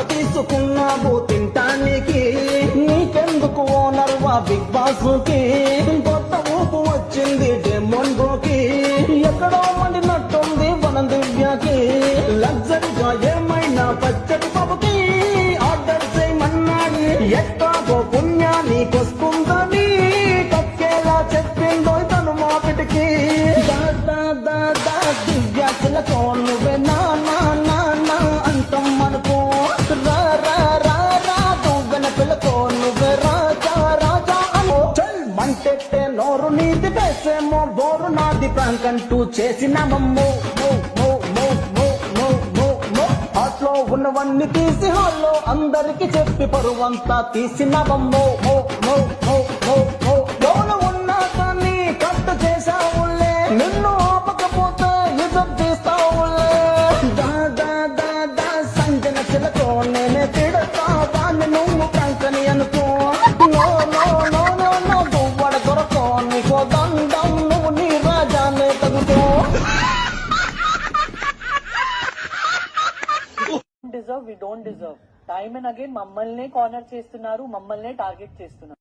తీసుకున్నావు తింటానికి, నీకెందుకు ఓనర్వా బిగ్ బాస్ కి, కొత్త ఊపు వచ్చింది డెమోన్గోకి, ఎక్కడో మండినట్టుంది వనం దివ్యకి, లగ్జరీగా ఏమైనా పచ్చడి బాబుకి ఆర్డర్ చేయమన్నాడు, ఎట్లాగో పుణ్యానికొస్తుందని కక్కేలా చెప్పిందో తను మాపిటికి, దివ్య చిలకో నువ్వే నా అంతం మనకు, రాదు వెనపిలకో నువ్వే రాజా రాజా అను, మంటెట్టే నోరు నీది వేసేమో బోరు నాది ప్రాంకంటూ చేసిన మమ్మో హాట్లో ఉన్నవన్నీ తీసి హాల్లో అందరికి చెప్పి పరువంతా తీసిన మమ్మో ఉన్నా కానీ కట్ట చేసావులే, నిన్ను ఆపకపోతే యుద్ధం తీస్తావులే, సంజన చిలకో నేనే తిడతా దాన్ని నువ్వు ప్రాంకని అనుకో, వడ కొరకో నీకో దండం నువ్వు నీ రాజానే తగుతో. We don't deserve. Time and again మమ్మల్నే కార్నర్ చేస్తున్నారు, మమ్మల్నే టార్గెట్ చేస్తున్నారు.